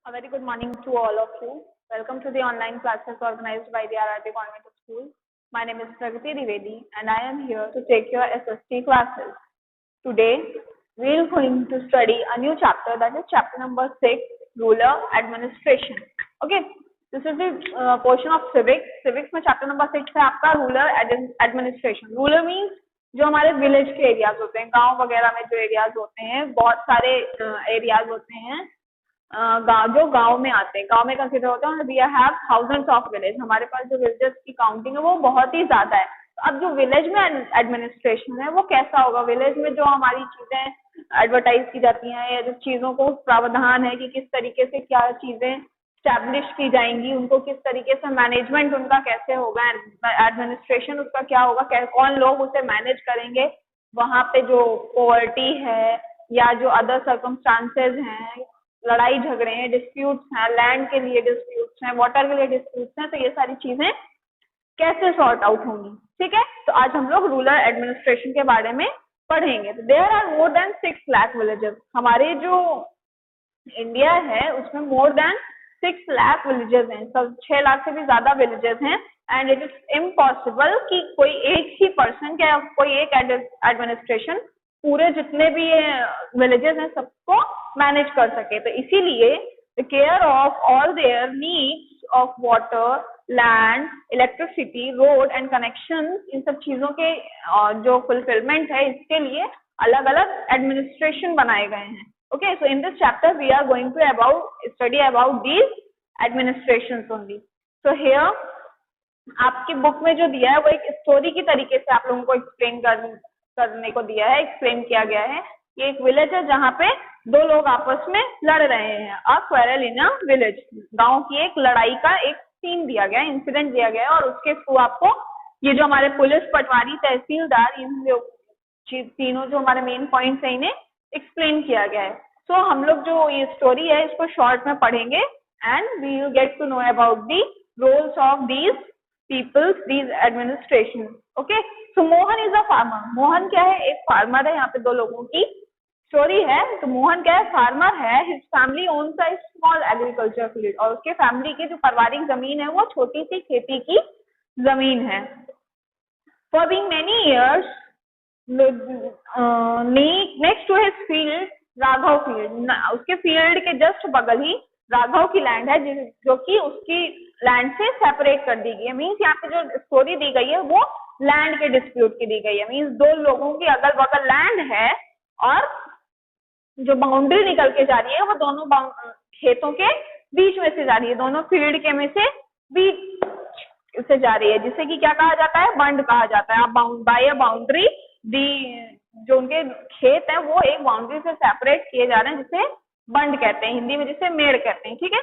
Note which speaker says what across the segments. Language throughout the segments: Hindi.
Speaker 1: A very good morning to all of you. Welcome to the online classes organized by the RRB Convent School. My name is Pragati Divedi and I am here to take your SST classes. Today, we are going to study a new chapter, that is chapter number 6, Ruler Administration. Okay, this is the portion of Civics. Civics में chapter number 6 है आपका Ruler Administration. Ruler means जो हमारे विलेज के एरियाज होते हैं, गांव वगैरह में जो एरियाज होते हैं, बहुत सारे एरियाज होते हैं जो गांव में आते हैं, गांव में कंसिडर होता है we have thousands of village, हमारे पास जो विलेजेस की काउंटिंग है वो बहुत ही ज्यादा है. तो अब जो विलेज में एडमिनिस्ट्रेशन है वो कैसा होगा, विलेज में जो हमारी चीजें एडवर्टाइज की जाती हैं या जो चीजों को प्रावधान है कि किस तरीके से क्या चीजें स्टैब्लिश की जाएंगी, उनको किस तरीके से मैनेजमेंट उनका कैसे होगा, एडमिनिस्ट्रेशन उसका क्या होगा, कौन लोग उसे मैनेज करेंगे, वहां पे जो पॉवर्टी है या जो अदर सर्कमस्टांसेस हैं, लड़ाई झगड़े हैं, डिस्प्यूट्स हैं, लैंड के लिए डिस्प्यूट्स हैं, वाटर के लिए डिस्प्यूट्स हैं, तो ये सारी चीजें कैसे सॉर्ट आउट होंगी. ठीक है, तो आज हम लोग रूरल एडमिनिस्ट्रेशन के बारे में पढ़ेंगे. तो there are more than 6 lakh villages. हमारे जो इंडिया है उसमें मोर देन 6 लाख विलेजेस हैं, सब 6 लाख से भी ज्यादा विलेजेस हैं. एंड इट इज इम्पॉसिबल कि कोई एक ही पर्सन या कोई एक एडमिनिस्ट्रेशन पूरे जितने भी विलेजेस हैं सबको मैनेज कर सके. तो इसीलिए the care of all their needs of water, land, electricity, road and connection, इन सब चीजों के जो फुलफिलमेंट है इसके लिए अलग अलग एडमिनिस्ट्रेशन बनाए गए हैं. Okay, so in this chapter we are going to study about these administrations only. So here आपकी बुक में जो दिया है वो एक स्टोरी की तरीके से आप लोगों को एक्सप्लेन करने को दिया है, एक्सप्लेन किया गया है. ये एक विलेज है जहाँ पे दो लोग आपस में लड़ रहे हैं. अ क्वेरल इन अ विलेज, गांव की एक लड़ाई का एक सीन दिया गया है, इंसिडेंट दिया गया है, और उसके थ्रू आपको ये जो हमारे पुलिस, पटवारी, तहसीलदार, इन तीनों जो हमारे मेन पॉइंट्स है इन्हें एक्सप्लेन किया गया है. सो हम लोग जो ये स्टोरी है इसको शॉर्ट में पढ़ेंगे and we will get to know about the roles of these peoples, these administration. Okay, so Mohan is a farmer. Mohan क्या है, एक फार्मर है. यहाँ पे दो लोगों की स्टोरी है. तो मोहन क्या है, फार्मर है. His family owns a small agriculture field, और उसके फैमिली की जो पारिवारिक जमीन है वो छोटी सी खेती की जमीन है. For being many years next to his field Raghav field, उसके फील्ड के जस्ट बगल ही राघव की लैंड है जो कि उसकी लैंड से सेपरेट कर दी गई है. मीन्स यहाँ पे जो स्टोरी दी गई है वो लैंड के डिस्प्यूट की दी गई है. मीन्स दो लोगों की अगल बगल लैंड है और जो बाउंड्री निकल के जा रही है वो दोनों खेतों के बीच में से जा रही है, दोनों फील्ड के में से बीच से जा रही है, जिसे कि क्या कहा जाता है, बंड कहा जाता है. बाय अ बाउंड्री, दी जो उनके खेत है वो एक बाउंड्री से सेपरेट किए जा रहे हैं जिसे बंड कहते हैं, हिंदी में जिसे मेड़ कहते हैं. ठीक है,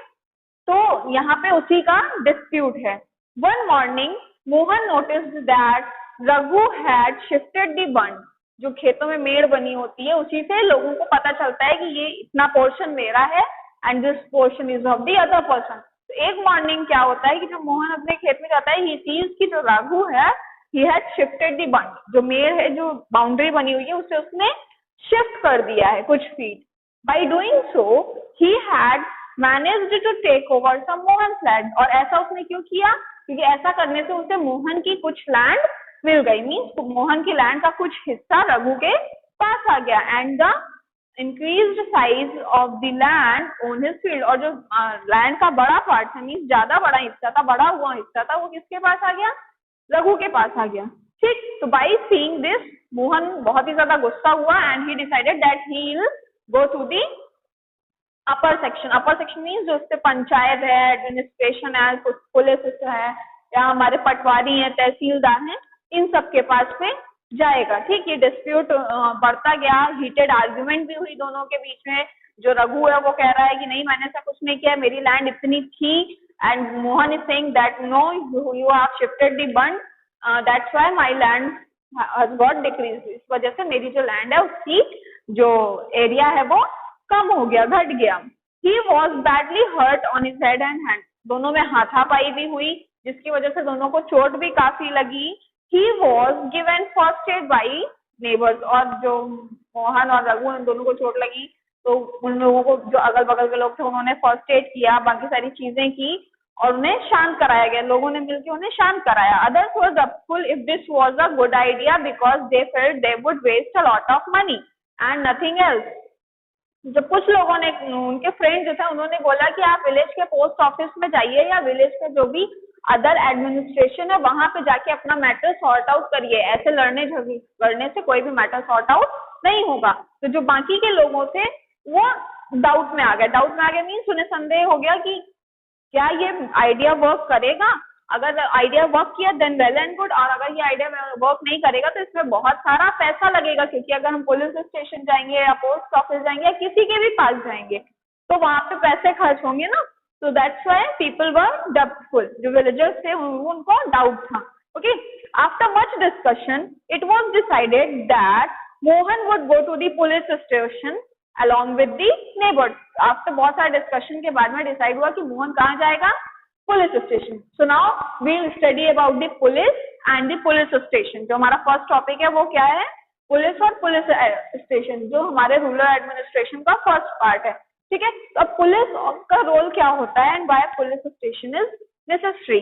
Speaker 1: तो यहाँ पे उसी का डिस्प्यूट है. One morning Mohan noticed that Raghu had shifted the bund. जो खेतों में मेड़ बनी होती है उसी से लोगों को पता चलता है कि ये इतना पोर्शन मेरा है and this portion is of the other person. तो एक मॉर्निंग क्या होता है कि जब मोहन अपने खेत में जाता है, ही सीज कि जो रघु है he had shifted the bund, जो मेड़ है, जो बाउंड्री बनी हुई है उसे उसने शिफ्ट कर दिया है कुछ feet. By doing so he had managed to take over some Mohan's land. और ऐसा उसने क्यों किया, क्योंकि ऐसा करने से उसे मोहन की कुछ लैंड मिल गई. मीन्स मोहन की लैंड का कुछ हिस्सा रघु के पास आ गया. And the increased size of the land on his field, और जो लैंड का बड़ा पार्ट है, मीन्स ज्यादा बड़ा हिस्सा था, बड़ा हुआ हिस्सा था, वो किसके पास आ गया, रघु के पास आ गया. ठीक, तो बाई सीइंग दिस मोहन बहुत ही ज्यादा गुस्सा हुआ and he decided that he will go to the upper section. Upper section means जो उससे पंचायत है, एडमिनिस्ट्रेशन है, पुलिस है, या हमारे पटवारी हैं, तहसीलदार हैं, इन सब के पास में जाएगा. ठीक, ये डिस्प्यूट बढ़ता गया, हीटेड आर्ग्यूमेंट भी हुई दोनों के बीच में. जो रघु है वो कह रहा है कि नहीं, मैंने ऐसा कुछ नहीं किया, मेरी लैंड इतनी थी. And Mohan is saying that no, you have shifted the bund, that's why my land has got decrease. इस वजह से मेरी जो लैंड है उसकी जो एरिया है वो कम हो गया, घट गया. He was badly hurt on his head and hand. दोनों में हाथापाई भी हुई जिसकी वजह से दोनों को चोट भी काफी लगी. He was given first aid by neighbours, और जो मोहन और रघु इन दोनों को चोट लगी तो उन लोगों को, जो अगल बगल के लोग थे, उन्होंने फर्स्ट एड किया, बाकी सारी चीजें की और उन्हें शांत कराया गया, लोगों ने मिलकर उन्हें शांत कराया। Others were doubtful if this was a good idea because they felt they would waste a lot of money and nothing else. जब कुछ लोगों ने, उनके फ्रेंड जो थे, उन्होंने बोला कि आप विलेज के पोस्ट ऑफिस में जाइए या विलेज के जो भी अदर एडमिनिस्ट्रेशन है वहां पे जाके अपना मैटर सॉर्ट आउट करिए, ऐसे लड़ने झगड़ने से कोई भी मैटर सॉर्ट आउट नहीं होगा। तो जो बाकी के लोगों थे वो डाउट में आ गए। डाउट में आ गए मीन्स उन्हें संदेह हो गया कि क्या ये आइडिया वर्क करेगा। अगर आइडिया वर्क किया देन वेल एंड गुड, और अगर ये आइडिया वर्क नहीं करेगा तो इसमें बहुत सारा पैसा लगेगा, क्योंकि अगर हम पुलिस स्टेशन जाएंगे या पोस्ट ऑफिस जाएंगे या किसी के भी पास जाएंगे तो वहां पे पैसे खर्च होंगे ना। So that's why people were doubtful. जो villagers थे उनको डाउट था। Okay. After much discussion, it was decided that Mohan would go to the police station along with the neighbors. After बहुत सारे discussion के बाद में decide हुआ कि मोहन कहाँ जाएगा? Police station. So now we'll study about the police and the police station. जो हमारा फर्स्ट टॉपिक है वो क्या है? पुलिस और पुलिस स्टेशन, जो हमारे रूरल एडमिनिस्ट्रेशन का फर्स्ट पार्ट है। ठीक है। तो अब पुलिस का रोल क्या होता है and why police station is necessary.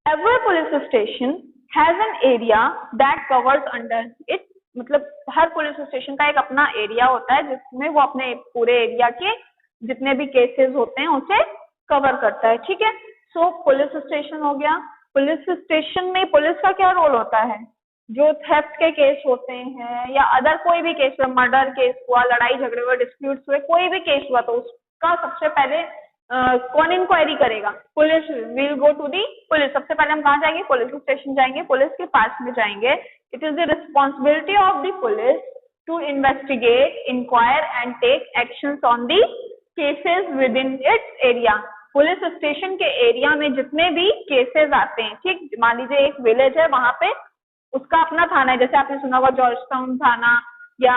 Speaker 1: Every police station has an area that covers under it, मतलब हर पुलिस स्टेशन का एक अपना एरिया होता है जिसमें वो अपने पूरे एरिया के जितने भी केसेस होते हैं उसे कवर करता है। ठीक है। सो पुलिस स्टेशन हो गया। पुलिस स्टेशन में पुलिस का क्या रोल होता है? जो थेफ्ट के केस होते हैं या अदर कोई भी केस हुआ, मर्डर केस हुआ, लड़ाई झगड़े हुए, डिस्प्यूट्स हुए, कोई भी केस हुआ तो उसका सबसे पहले कौन इंक्वायरी करेगा? Police will go to the police. सबसे पहले हम कहाँ जाएंगे? पुलिस स्टेशन जाएंगे, पुलिस के पास में जाएंगे। It is the responsibility of the police to investigate, inquire and take actions on the cases with in its area. Police station के एरिया में जितने भी केसेस आते हैं, ठीक, मान लीजिए एक विलेज है, वहां पे उसका अपना थाना है, जैसे आपने सुना होगा जॉर्ज टाउन थाना, या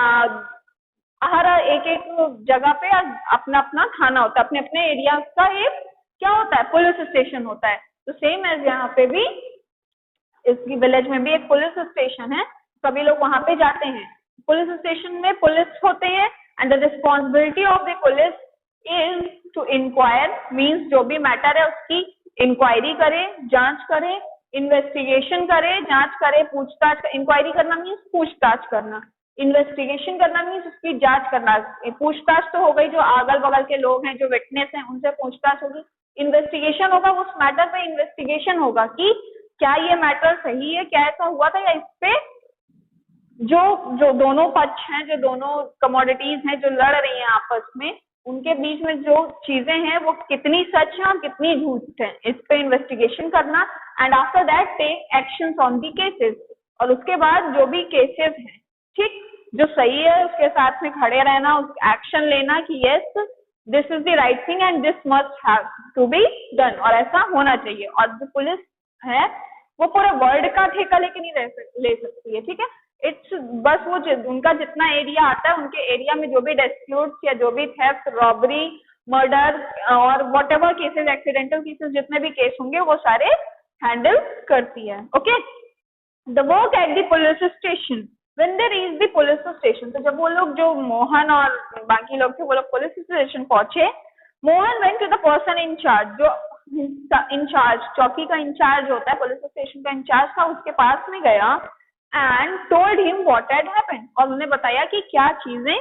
Speaker 1: हर एक एक जगह पे अपना अपना थाना होता है, अपने अपने एरिया का एक क्या होता है? पुलिस स्टेशन होता है। तो सेम एज यहाँ पे भी इसकी विलेज में भी एक पुलिस स्टेशन है, सभी लोग वहां पे जाते हैं। पुलिस स्टेशन में पुलिस होते हैं and the responsibility of the police is to inquire, means जो भी मैटर है उसकी इंक्वायरी करे, जांच करे, इन्वेस्टिगेशन करे, जांच करे, पूछताछ। इंक्वायरी करना मीन्स पूछताछ करना, इन्वेस्टिगेशन करना मीन्स उसकी जांच करना। पूछताछ तो हो गई, जो अगल बगल के लोग हैं, जो विटनेस हैं, उनसे पूछताछ होगी। इन्वेस्टिगेशन होगा, उस मैटर पे इन्वेस्टिगेशन होगा कि क्या ये मैटर सही है, क्या ऐसा हुआ था, या इस पे जो दोनों पक्ष हैं, जो दोनों कमोडिटीज हैं जो लड़ रही हैं आपस में, उनके बीच में जो चीजें हैं वो कितनी सच है और कितनी झूठ है, इस पे इन्वेस्टिगेशन करना। And after that take actions on the cases, और उसके बाद जो भी केसेस हैं, ठीक, जो सही है उसके साथ में खड़े रहना, उस एक्शन लेना कि yes this is the right thing and this must have to be done, और ऐसा होना चाहिए। और जो पुलिस है वो पूरे वर्ल्ड का ठेका लेके नहीं ले सकती है। ठीक है। इट्स बस वो उनका जितना एरिया आता है, उनके एरिया में जो भी डिस्प्यूट्स या जो भी थेफ्ट, रॉबरी, मर्डर और what ever cases, accidental cases, जितने भी केस होंगे वो सारे हैंडल करती है। Okay. The work at the police station when they reach the police station, तो जब वो लोग, जो मोहन और बाकी लोग थे, वो लोग पुलिस स्टेशन पहुंचे, Mohan went to the person in charge, जो इंचार्ज, चौकी का इंचार्ज होता है, पुलिस स्टेशन का इंचार्ज था, उसके पास में गया and told him what had happened, और उन्हें बताया कि क्या चीजें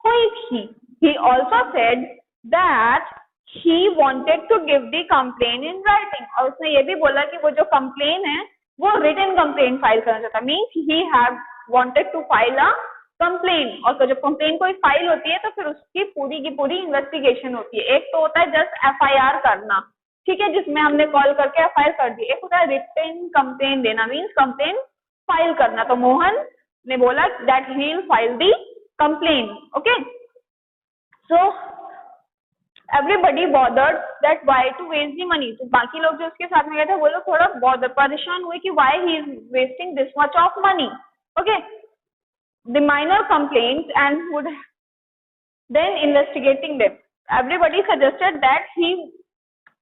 Speaker 1: हुई थी। He also said that he wanted to give the complain in writing, और उसने ये भी बोला कि वो जो कंप्लेन है वो रिटन कंप्लेन फाइल करना चाहता, means he have wanted to file a complain. और तो जब कंप्लेन कोई फाइल होती है तो फिर उसकी पूरी की पूरी इन्वेस्टिगेशन होती है। एक तो होता है जस्ट एफआईआर करना, ठीक है, जिसमें हमने कॉल करके एफआईआर कर दी। एक होता है रिटन कंप्लेन देना, मीन्स कंप्लेन फाइल करना। तो मोहन ने बोला that he will file the complain. Okay. So everybody bothered that why to waste the money, तो बाकी लोग जो उसके साथ में गए थे वो लोग थोड़ा बॉदर, परेशान हुए कि why he is wasting this much of money. Okay. The minor complaints and would then investigating them, everybody suggested that he,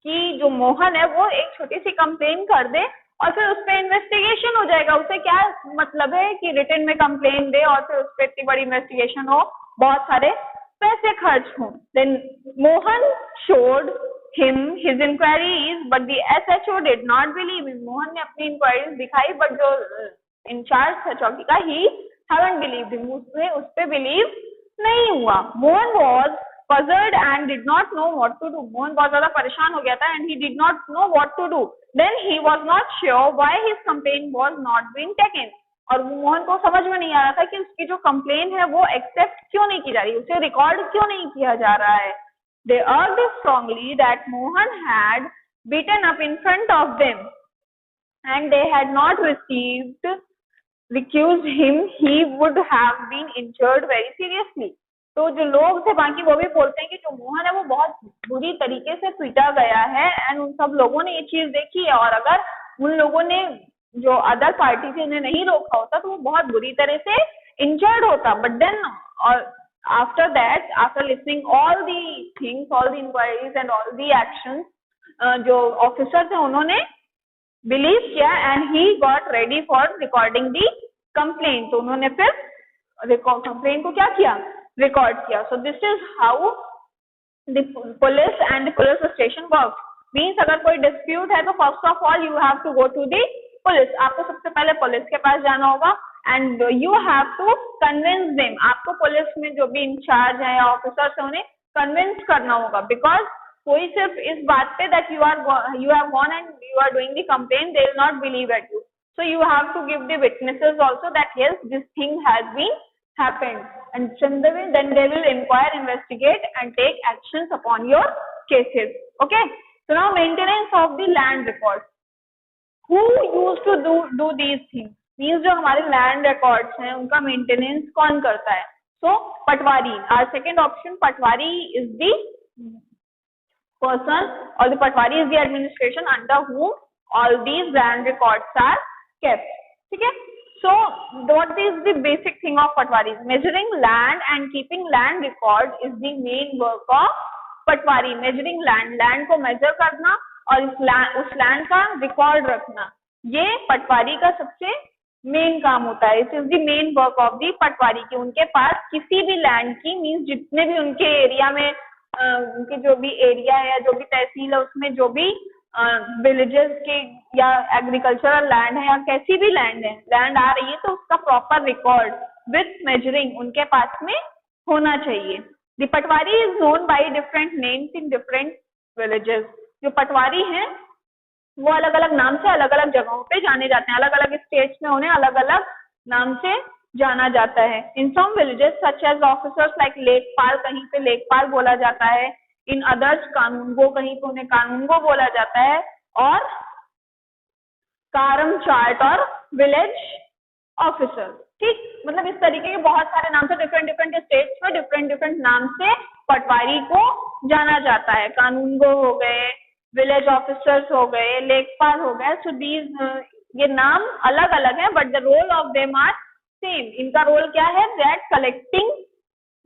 Speaker 1: कि जो मोहन है वो एक छोटी सी कंप्लेन कर दे और फिर उस पर इन्वेस्टिगेशन हो जाएगा। उसे क्या मतलब है कि रिटन में कंप्लेन दे और फिर उस पर इतनी बड़ी इन्वेस्टिगेशन हो, बहुत सारे पैसे खर्च हों. Then Mohan showed him his inquiries, but the SHO did not believe him. Mohan ने अपनी inquiries दिखाई, but जो इंचार्ज था चौकी का, he haven't believed him. उसने उस पे believe नहीं हुआ. Mohan was puzzled and did not know what to do. Mohan बहुत ज्यादा परेशान हो गया था and he did not know what to do. Then he was not sure why his complaint was not being taken. और मोहन को समझ में नहीं आ रहा था कि उसकी जो कंप्लेन है वो एक्सेप्ट क्यों नहीं की जा रही, उसे रिकॉर्ड क्यों नहीं किया जा रहा है. They urged strongly that Mohan had beaten up in front of them and they had not recused him, he would have been injured very seriously. तो जो लोग थे बाकी वो भी बोलते हैं कि जो मोहन है वो बहुत बुरी तरीके से पीटा गया है एंड उन सब लोगों ने ये चीज देखी है, और अगर उन लोगों ने जो अदर पार्टी से उन्हें नहीं रोका होता तो वो बहुत बुरी तरह से इंजर्ड होता. But then after that, after listening all the things, all the inquiries and all the actions, जो ऑफिसर थे उन्होंने बिलीव किया and he got ready for recording the complaint. तो उन्होंने फिर कंप्लेंट को क्या किया, रिकॉर्ड किया. So this is how the police and the police station work. Means अगर कोई डिस्प्यूट है तो first of all you have to go to the police. आपको सबसे पहले पुलिस के पास जाना होगा and you have to convince them. आपको पुलिस में जो भी इंचार्ज है या ऑफिसर्स है उन्हें कन्विंस करना होगा, बिकॉज कोई सिर्फ इस बात पे that you have gone and you are doing the complaint, they will not believe at you. So you have to give the witnesses also that yes this thing has been happened, and then they will inquire, investigate and take actions upon your cases. Okay, so now maintenance of the land records. Who used to do these things? Means जो हमारे land records हैं उनका maintenance कौन करता है? So Patwari. Our second option, Patwari is the person or the Patwari is the administration under whom all these land records are kept. ठीक है? So what is the basic thing of patwari? Measuring land and keeping land record is the main work of patwari. Measuring land को measure करना और उस land का record रखना, ये पटवारी का सबसे मेन काम होता है. It is the main work of the patwari कि उनके पास किसी भी लैंड की, मीन्स जितने भी उनके एरिया में उनके जो भी एरिया है, जो भी तहसील है, उसमें जो भी विलेजेस के या एग्रीकल्चरल लैंड है या कैसी भी लैंड है, लैंड आ रही है तो उसका प्रॉपर रिकॉर्ड विथ मेजरिंग उनके पास में होना चाहिए. The Patwari is known by different names in different villages. जो पटवारी हैं वो अलग अलग नाम से अलग अलग जगहों पे जाने जाते हैं, अलग अलग स्टेट्स में उन्हें अलग अलग नाम से जाना जाता है. In some villages such as officers like lekhpal, कहीं पे लेखपाल बोला जाता है. इन अदर्स कानूनगो, कहीं पे उन्हें कानूनगो बोला जाता है. और कारम चार्ट और विलेज ऑफिसर. ठीक, मतलब इस तरीके के बहुत सारे नाम से डिफरेंट स्टेट्स में डिफरेंट नाम से पटवारी को जाना जाता है. कानूनगो हो गए, विलेज ऑफिसर्स हो गए, लेखपाल हो गए. सो दीज ये नाम अलग अलग है but the role of them are same. इनका रोल क्या है? That collecting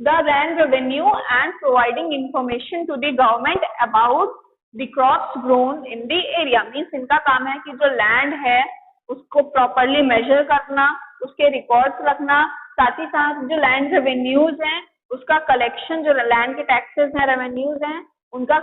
Speaker 1: the land revenue and providing information to the government about the crops grown in the area. Means इनका काम है कि जो land है उसको properly measure करना, उसके records रखना, साथ ही साथ जो land revenues हैं उसका collection, जो land के taxes हैं, revenues हैं, उनका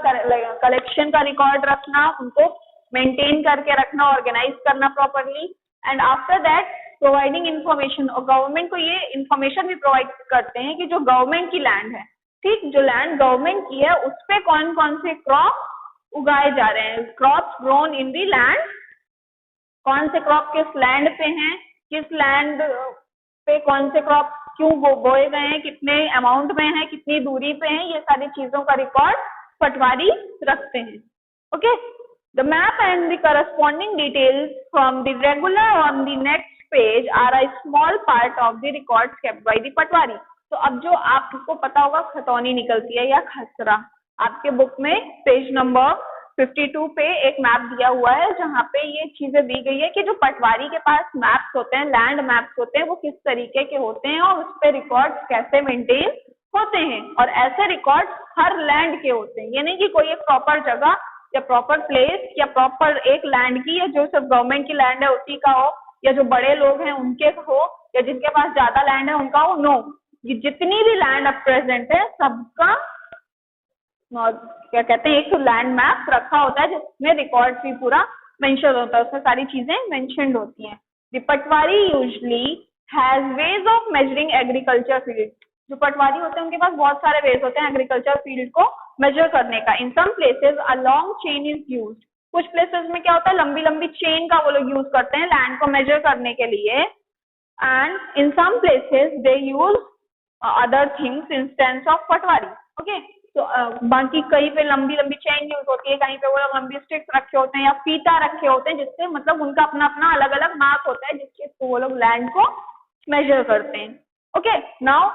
Speaker 1: collection का record रखना, उनको maintain करके रखना, organize करना properly, and after that providing information. और गवर्नमेंट को ये इन्फॉर्मेशन भी प्रोवाइड करते हैं कि जो गवर्नमेंट की लैंड है, ठीक, जो लैंड गवर्नमेंट की है उस पे कौन कौन से क्रॉप उगाए जा रहे हैं, crops grown in the land, कौन से क्रॉप किस लैंड पे हैं, किस लैंड पे कौन से क्रॉप क्यों बोए गए हैं, कितने अमाउंट में है, कितनी दूरी पे हैं, ये सारी चीजों का रिकॉर्ड पटवारी रखते हैं. Okay, the map and the corresponding details from the regular on the next page are a small part of the records kept by the patwari. तो अब जो आपको पता होगा खतौनी निकलती है या खसरा, आपके बुक में पेज नंबर 52 पे एक मैप दिया हुआ है जहाँ पे ये चीजें दी गई है कि जो पटवारी के पास मैप्स होते हैं, लैंड मैप्स होते हैं, वो किस तरीके के होते हैं और उस पे रिकॉर्ड्स कैसे मेंटेन होते हैं. और ऐसे रिकॉर्ड्स हर लैंड के होते हैं, ये नहीं कि कोई एक प्रॉपर जगह या प्रॉपर प्लेस या प्रॉपर एक लैंड की, या जो सब गवर्नमेंट की लैंड है उसी का हो, या जो बड़े लोग हैं उनके हो, या जिनके पास ज्यादा लैंड है उनका हो. नो, ये जितनी भी लैंड अब प्रेजेंट है सबका क्या कहते हैं, एक तो लैंड मैप रखा होता है जिसमें रिकॉर्ड भी पूरा मेंशन होता है, उसमें सारी चीजें मेंशन्ड होती हैं। The Patwari usually has ways of measuring agriculture field. जो पटवारी होते हैं उनके पास बहुत सारे वेज होते हैं एग्रीकल्चर फील्ड को मेजर करने का। In some places a long chain is used. कुछ प्लेसेस में क्या होता है, लंबी लंबी चेन का वो लोग यूज करते हैं लैंड को मेजर करने के लिए। And in some places they use other things instance of patwari. Okay, तो बाकी कहीं पे लंबी लंबी चेन यूज होती है, कहीं पे वो लोग लंबी स्टिक्स रखे होते हैं या फीता रखे होते हैं, जिससे मतलब उनका अपना अपना अलग अलग माप होता है जिसके थ्रू वो लोग लैंड को मेजर करते हैं। Okay, now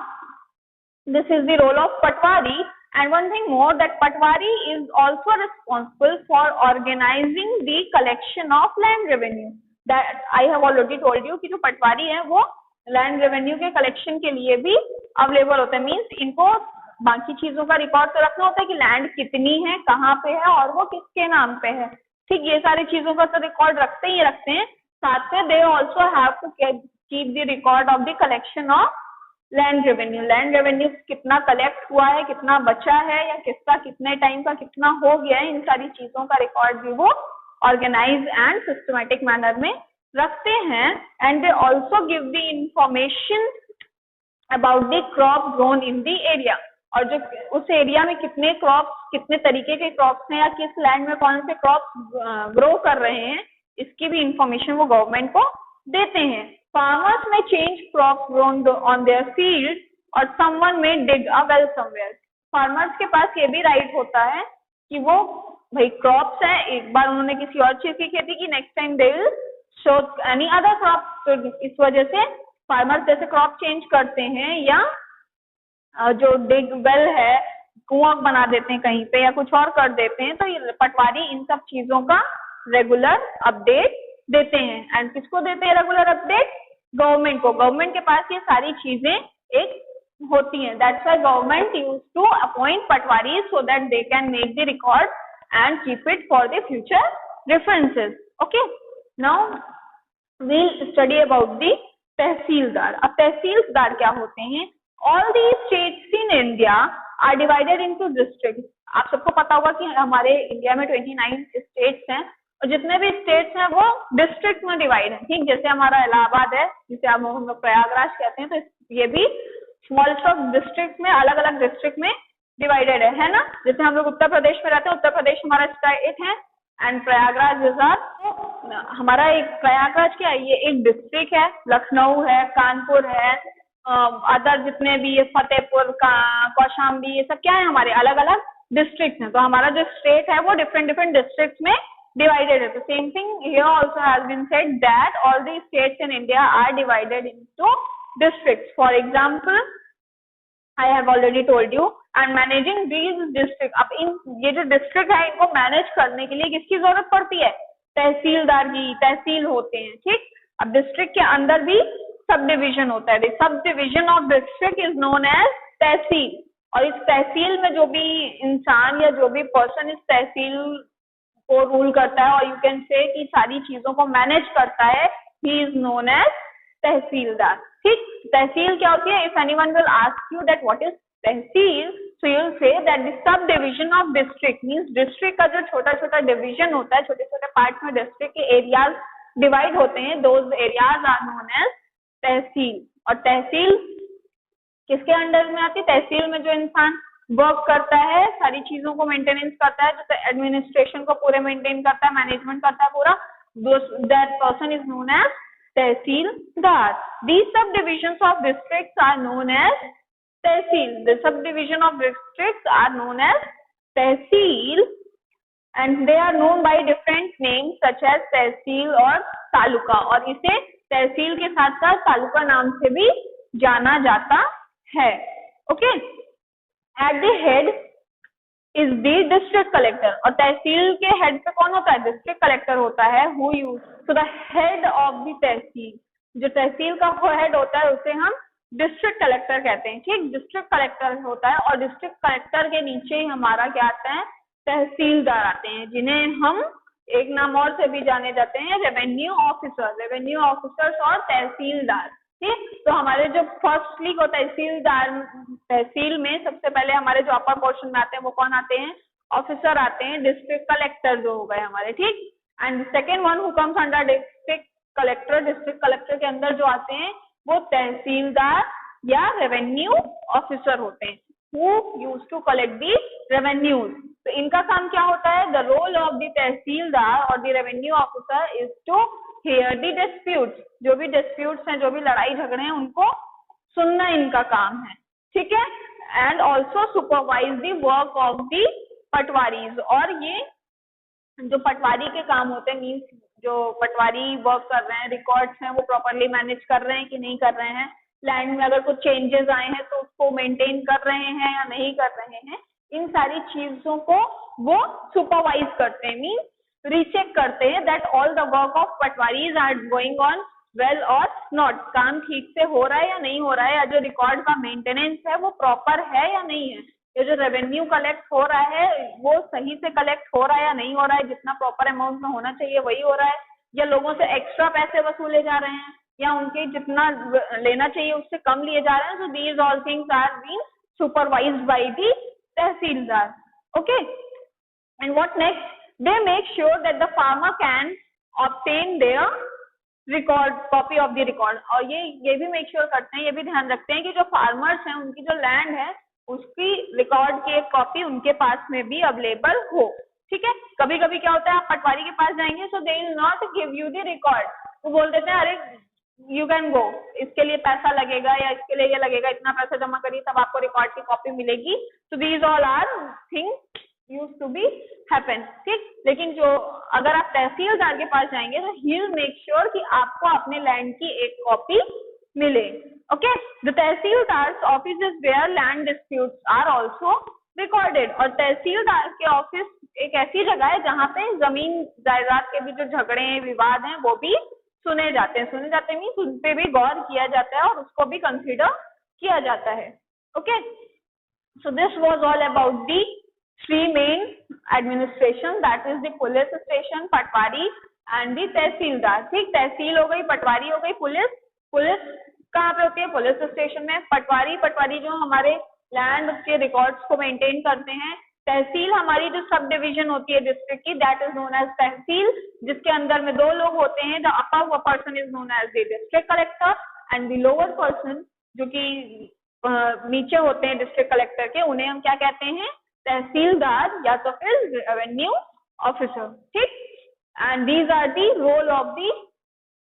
Speaker 1: this is the role of patwari, and one thing more that patwari is also responsible for organizing the collection of land revenue. That I have already told you कि जो पटवारी है वो लैंड रेवेन्यू के कलेक्शन के लिए भी अवेलेबल होता है। मीन्स इनको बाकी चीजों का रिकॉर्ड तो रखना होता है कि लैंड कितनी है, कहाँ पे है और वो किसके नाम पे है। ठीक, ये सारी चीजों का तो रिकॉर्ड रखते ही रखते हैं, साथ में they also have to keep the record of the collection of land revenue. Land revenue कितना कलेक्ट हुआ है, कितना बचा है, या किसका कितने टाइम का कितना हो गया है, इन सारी चीजों का रिकॉर्ड भी वो ऑर्गेनाइज एंड सिस्टमैटिक मैनर में रखते हैं। And they also give the information about the crop grown in the area. और जो उस एरिया में कितने क्रॉप्स, कितने तरीके के क्रॉप्स हैं या किस लैंड में कौन से क्रॉप्स ग्रो कर रहे हैं, इसकी भी इंफॉर्मेशन वो गवर्नमेंट को देते हैं। Farmers may change crops grown on their field or someone may dig a well somewhere. Farmers के पास ये भी राइट होता है कि वो भाई क्रॉप्स है, एक बार उन्होंने किसी और चीज की खेती की, next time they will show any other crop. तो इस वजह से फार्मर्स जैसे क्रॉप चेंज करते हैं या जो डिग वेल है कुआं बना देते हैं कहीं पे या कुछ और कर देते हैं, तो ये पटवारी इन सब चीजों का रेगुलर अपडेट देते हैं। एंड किसको देते हैं रेगुलर अपडेट? गवर्नमेंट को। गवर्नमेंट के पास ये सारी चीजें एक होती हैं। That's why government use to appoint patwari so that they can make the record and keep it for the future references. Okay, now we'll study about the tehsildar. अब तहसीलदार क्या होते हैं? All the states in India are divided into district. आप सबको पता होगा कि हमारे इंडिया में 29 स्टेट्स हैं और जितने भी स्टेट्स हैं वो डिस्ट्रिक्ट में डिवाइड है। ठीक, जैसे हमारा इलाहाबाद है जिसे हम लोग प्रयागराज कहते हैं, तो ये भी स्मॉलेस्ट ऑफ डिस्ट्रिक्ट में अलग अलग डिस्ट्रिक्ट में डिवाइडेड है ना। जैसे हम लोग उत्तर प्रदेश में रहते हैं, उत्तर प्रदेश हमारा स्टेट है एंड प्रयागराज हमारा एक प्रयागराज क्या है, ये एक डिस्ट्रिक्ट है। लखनऊ है, कानपुर है, अदर जितने भी फतेहपुर का कौशाम्बी, ये सब क्या है हमारे अलग अलग डिस्ट्रिक्ट हैं। तो हमारा जो स्टेट है वो डिफरेंट डिफरेंट डिस्ट्रिक्ट में divided है। तो same thing here also has been said that all the states in India are divided into districts. For example, I have already told you, and managing these districts, अब इन ये जो डिस्ट्रिक्ट है इनको मैनेज करने के लिए किसकी जरूरत पड़ती है? तहसीलदार की। तहसील होते हैं। ठीक, अब डिस्ट्रिक्ट के अंदर भी सब डिविजन होता है। Sub division of district is known as tehsil. और इस तहसील में जो भी इंसान या जो भी पर्सन इस तहसील को रूल करता है और यू कैन से कि सारी चीजों को मैनेज करता है, ही इज नोन एज तहसीलदार। ठीक, तहसील क्या होती है? If anyone will ask you that what is tehsil, so you will say that the sub division of district means district का जो छोटा छोटा डिवीजन होता है, छोटे छोटे पार्ट में डिस्ट्रिक्ट के एरियाज डिवाइड होते हैं, those areas are known as tehsil. और तहसील किसके अंडर में आती है? तहसील में जो इंसान वर्क करता है, सारी चीजों को मेंटेनेंस करता है, जो एडमिनिस्ट्रेशन को पूरे मेंटेन करता है, मैनेजमेंट करता है पूरा, that person is known as tehsildar. These subdivisions of districts are known as tehsil. The subdivision of districts are known as tehsil and they are known by different names such as tehsil और तालुका। और इसे तहसील के साथ साथ तालुका नाम से भी जाना जाता है। Okay, at the head is the district collector. और तहसील के हेड पे कौन होता है? डिस्ट्रिक्ट कलेक्टर होता है। Who use to the head of the tehsil, जो तहसील का हेड होता है उसे हम डिस्ट्रिक्ट कलेक्टर कहते हैं। ठीक, डिस्ट्रिक्ट कलेक्टर होता है और डिस्ट्रिक्ट कलेक्टर के नीचे ही हमारा क्या आता है? तहसीलदार आते हैं, जिन्हें हम एक नाम और से भी जाने जाते हैं रेवेन्यू ऑफिसर। रेवेन्यू ऑफिसर्स और तहसीलदार, ठीक, तो हमारे जो फर्स्टली को तहसील में सबसे पहले हमारे जो अपर पोर्शन में आते हैं वो कौन आते हैं, ऑफिसर आते हैं, डिस्ट्रिक्ट कलेक्टर जो हो गए हमारे, ठीक। And second one who comes under district collector के अंदर जो आते हैं वो तहसीलदार या रेवेन्यू ऑफिसर होते हैं, who used to collect the revenues। तो इनका काम क्या होता है, the role of the तहसीलदार और the revenue officer is to hear the disputes, जो भी disputes हैं, जो भी लड़ाई झगड़े हैं उनको सुनना इनका काम है, ठीक है। And also supervise the work of the patwaris, और ये जो पटवारी के काम होते हैं, मीन्स जो पटवारी वर्क कर रहे हैं, रिकॉर्ड्स हैं वो प्रॉपरली मैनेज कर रहे हैं कि नहीं कर रहे हैं, लैंड में अगर कुछ चेंजेस आए हैं तो उसको मेंटेन कर रहे हैं या नहीं कर रहे हैं, इन सारी चीजों को वो सुपरवाइज करते हैं, मीन्स रीचेक करते हैं that all the work of patwaris are going on well और नॉट, काम ठीक से हो रहा है या नहीं हो रहा है, या जो रिकॉर्ड का मेंटेनेंस है वो प्रॉपर है या नहीं है, ये जो रेवेन्यू कलेक्ट हो रहा है वो सही से कलेक्ट हो रहा है या नहीं हो रहा है, जितना प्रॉपर अमाउंट में होना चाहिए वही हो रहा है, या लोगों से एक्स्ट्रा पैसे वसूले जा रहे हैं, या उनके जितना लेना चाहिए उससे कम लिए जा रहे हैं। So these all things are being supervised by the tehsildar, okay. And what next, they make sure that the farmer can obtain their record copy of the record, और ये भी मेक श्योर करते हैं, ये भी ध्यान रखते हैं कि जो फार्मर्स हैं उनकी जो लैंड है उसकी रिकॉर्ड की एक कॉपी उनके पास में भी अवेलेबल हो, ठीक है। कभी कभी क्या होता है, आप पटवारी के पास जाएंगे so they will not give you the record, वो बोल देते हैं अरे यू कैन गो, इसके लिए पैसा लगेगा या इसके लिए ये लगेगा, इतना पैसा जमा करिए तब आपको रिकॉर्ड की कॉपी मिलेगी। So these all are things used to be happen, ठीक। लेकिन जो अगर आप तहसीलदार के पास जाएंगे तो ही विल मेक श्योर कि आपको अपने लैंड की एक कॉपी मिले, okay. The tehsildar's office is where land disputes are also recorded, और तहसीलदार के ऑफिस एक ऐसी जगह है जहाँ पे जमीन जायदाद के भी जो झगड़े हैं, विवाद हैं वो भी सुने जाते हैं मीन्स उन पे भी गौर किया जाता है और उसको भी कंसीडर किया जाता है, okay. So this was all about the three main administration, that is the police station, Patwari and the तहसीलदार, ठीक। तहसील हो गई, पटवारी हो गई, पुलिस कहाँ पे होती है, पुलिस स्टेशन में। पटवारी जो हमारे लैंड के रिकॉर्ड्स को मेंटेन करते हैं। तहसील हमारी जो सब डिवीजन होती है डिस्ट्रिक्ट की, that is known as tehsil, जिसके अंदर में दो लोग होते हैं, the upper person is known as the district collector and the lower person जो कि नीचे होते हैं डिस्ट्रिक्ट कलेक्टर के, उन्हें हम क्या कहते हैं, तहसीलदार या तो फिर रेवेन्यू ऑफिसर, ठीक। And these are the role of the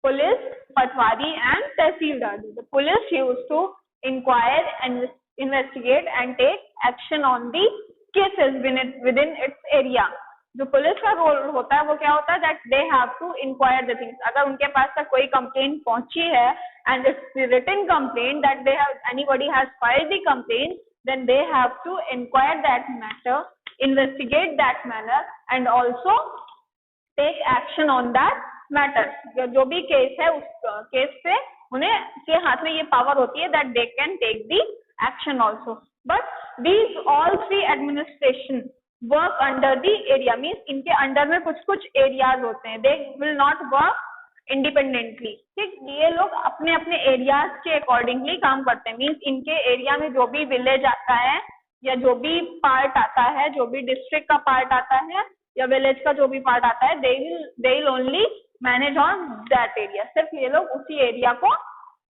Speaker 1: police, patwari and tehsildar. The police used to inquire and investigate and take action on the cases with in its area. जो पुलिस का रोल होता है वो क्या होता है, that they have to inquire the things. अगर उनके पास तक कोई कंप्लेंट पहुंची है and it's written complaint that they have anybody has filed the complaint, then they have to inquire that matter, investigate that matter and also take action on that matter। जो भी केस है उस केस पे उन्हें के हाथ में ये पावर होती है that they can take the action also। But these all three administration work under the area, means इनके अंडर में कुछ एरियाज होते हैं, they will not work independently, ठीक। ये लोग अपने अपने एरियाज के अकॉर्डिंगली काम करते हैं, मीन्स इनके एरिया में जो भी विलेज आता है या जो भी पार्ट आता है, जो भी डिस्ट्रिक्ट का पार्ट आता है या विलेज का जो भी पार्ट आता है, they will only manage on that area. सिर्फ ये लोग उसी एरिया को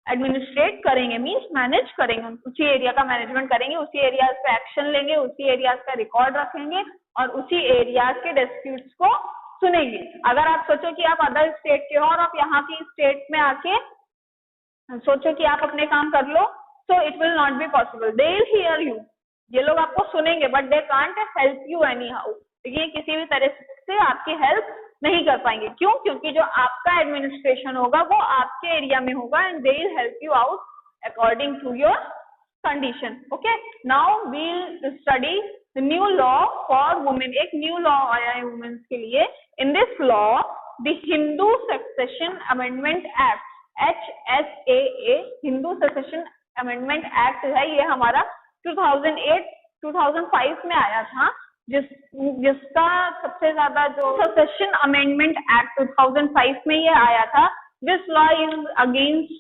Speaker 1: एडमिनिस्ट्रेट करेंगे, मीन्स मैनेज करेंगे, उसी एरिया का मैनेजमेंट करेंगे, उसी एरियाज पे एक्शन लेंगे, उसी एरियाज का रिकॉर्ड रखेंगे और उसी एरियाज के डिस्प्यूट्स को सुनेंगे। अगर आप सोचो कि आप अदर स्टेट के हो और आप यहाँ की स्टेट में आके सोचो कि आप अपने काम कर लो, so it will not be possible, they will hear you, ये लोग आपको सुनेंगे but they can't help you anyhow, ये किसी भी तरह से आपकी हेल्प नहीं कर पाएंगे। क्यों? क्योंकि जो आपका एडमिनिस्ट्रेशन होगा वो आपके एरिया में होगा and they will help you out according to your condition, okay। Now we'll study the new law for women। एक न्यू लॉ आया है वुमेन्स के लिए। In this law, the Hindu Succession Amendment Act, HSAA, Hindu Succession Amendment Act है, ये हमारा 2008-2005 में आया था, जिसका सबसे ज्यादा जो Succession Amendment Act 2005 में ये आया था, this law is against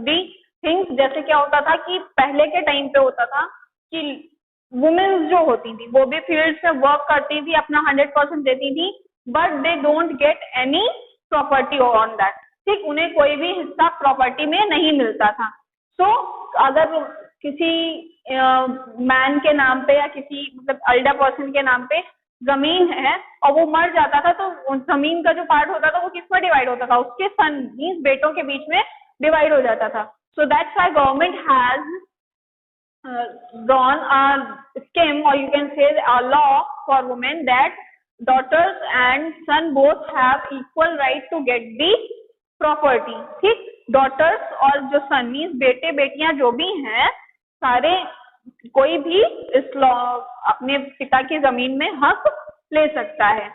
Speaker 1: the things. जैसे क्या होता था कि पहले के टाइम पे होता था कि वुमेन्स जो होती थी वो भी फील्ड में वर्क करती थी, अपना 100% देती थी, but they don't get any property on that. ठीक, उन्हें कोई भी हिस्सा प्रॉपर्टी में नहीं मिलता था। सो अगर किसी मैन के नाम पे या किसी मतलब एल्डर पर्सन के नाम पे जमीन है और वो मर जाता था, तो उस जमीन का जो पार्ट होता था वो किसमें डिवाइड होता था, उसके सन मींस बेटों के बीच में डिवाइड हो जाता था। So that's why government has drawn a scheme, or you can say a law for women, that daughters and son both have equal right to get the property। ठीक, daughters और जो son मीन्स बेटे बेटियां जो भी हैं सारे कोई भी इस लॉ अपने पिता की जमीन में हक ले सकता है।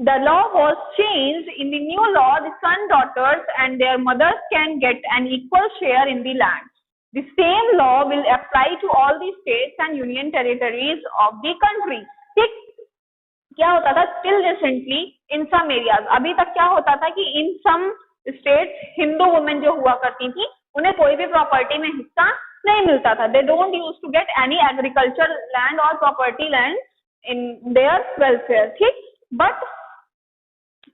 Speaker 1: The law was changed in the new law. The son, daughters and their mothers can get an equal share in the land. The same law will apply to all the states and union territories of the country। ठीक, क्या होता था still recently in some areas, अभी तक क्या होता था कि in some states Hindu women जो हुआ करती थी उन्हें कोई भी प्रॉपर्टी में हिस्सा नहीं मिलता था। They don't used to get any agricultural land or property land in their welfare। ठीक, बट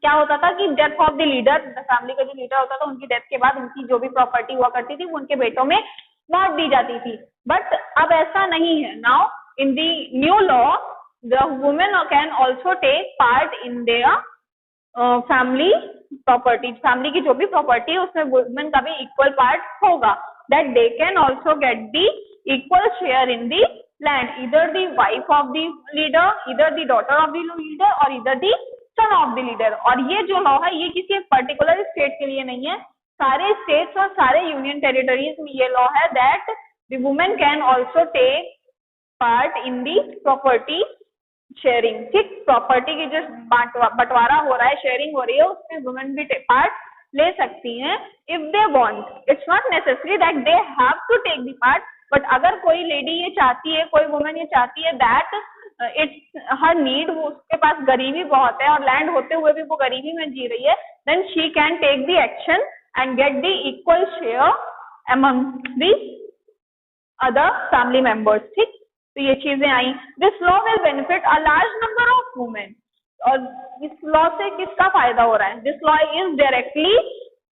Speaker 1: क्या होता था कि death of the leader, family का जो लीडर होता था उनकी डेथ के बाद उनकी जो भी प्रॉपर्टी हुआ करती थी वो उनके बेटों में बांट दी जाती थी। बट अब ऐसा नहीं है। Now in the new law the women can also take part in their family property. Family की जो भी प्रॉपर्टी है उसमें वुमेन का भी इक्वल पार्ट होगा। That they can also get the equal share in the land, इधर the wife of the leader, इधर the daughter of the leader और इधर the son of the leader. और ये जो लॉ है ये किसी पर्टिकुलर स्टेट के लिए नहीं है, सारे स्टेट्स और सारे यूनियन टेरिटरीज में ये लॉ है that the women can also take part in the property sharing. ठीक, प्रॉपर्टी की जो बंटवारा हो रहा है, शेयरिंग हो रही है, उसमें वुमेन भी पार्ट ले सकती हैं if they want. It's not necessary that they have to take the part, but अगर कोई लेडी ये चाहती है, कोई वुमेन ये चाहती है दैट इट्स हर नीड, वो उसके पास गरीबी बहुत है और लैंड होते हुए भी वो गरीबी में जी रही है, then she can take the action and get the equal share among the other family members। ठीक, तो ये चीजें आई। This law will benefit a large number of women। और इस लॉ से किसका फायदा हो रहा है? This law is directly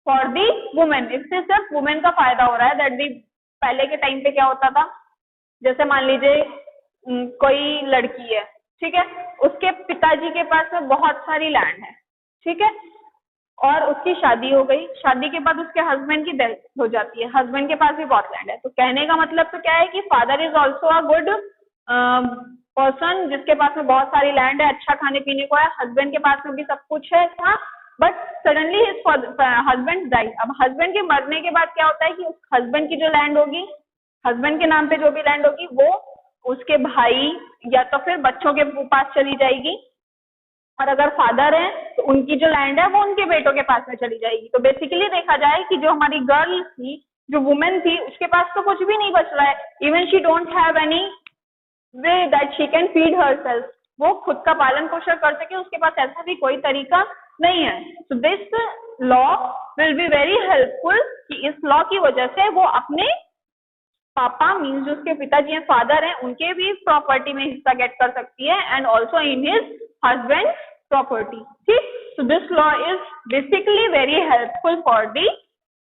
Speaker 1: for the women। इससे सिर्फ वुमेन का फायदा हो रहा है। दैट दी पहले के टाइम पे क्या होता था, जैसे मान लीजिए कोई लड़की है, ठीक है, उसके पिताजी के पास में बहुत सारी लैंड है, ठीक है, और उसकी शादी हो गई, शादी के बाद उसके हस्बैंड की डेथ हो जाती है, हस्बैंड के पास भी बहुत लैंड है। तो कहने का मतलब तो क्या है कि father is also a good person जिसके पास में बहुत सारी लैंड है, अच्छा खाने पीने को है, हस्बैंड के पास में भी सब कुछ है था, but suddenly his husband die. अब हस्बैंड के मरने के बाद क्या होता है कि उस हस्बैंड की जो लैंड होगी, हस्बैंड के नाम पे जो भी लैंड होगी वो उसके भाई या तो फिर बच्चों के पास चली जाएगी, और अगर फादर है तो उनकी जो लैंड है वो उनके बेटों के पास में चली जाएगी। तो बेसिकली देखा जाए कि जो हमारी गर्ल थी, जो वुमेन थी, उसके पास तो कुछ भी नहीं बच रहा है। Even she don't have any way that she can feed herself. वो खुद का पालन पोषण कर सके, उसके पास ऐसा भी कोई तरीका नहीं है। So this law will be very helpful कि इस लॉ की वजह से वो अपने पापा मीन्स जो उसके पिताजी हैं, फादर हैं, उनके भी प्रॉपर्टी में हिस्सा गेट कर सकती है and also in his husband's property। ठीक, so this law is basically very helpful for the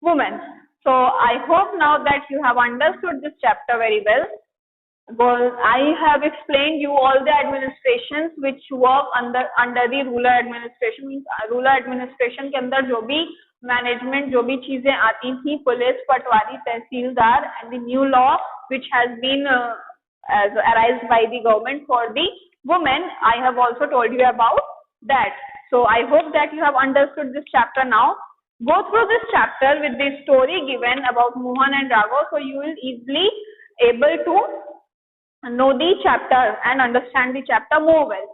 Speaker 1: women। So I hope now that you have understood this chapter very well। Well, I have explained you all the administrations which work under the rural administration। rural administration के अंदर जो भी मैनेजमेंट जो भी चीजें आती थी, police, Patwari, tehsildar, and the new law which has been arised by the government for the women, I have also told you about that। So I hope that you have understood this chapter now। Go through this chapter with the story given about Mohan and Raghav, so you will easily able to know the chapter and understand the chapter more well।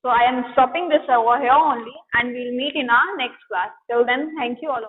Speaker 1: So I am stopping this over here only and we'll meet in our next class। Till then, thank you all।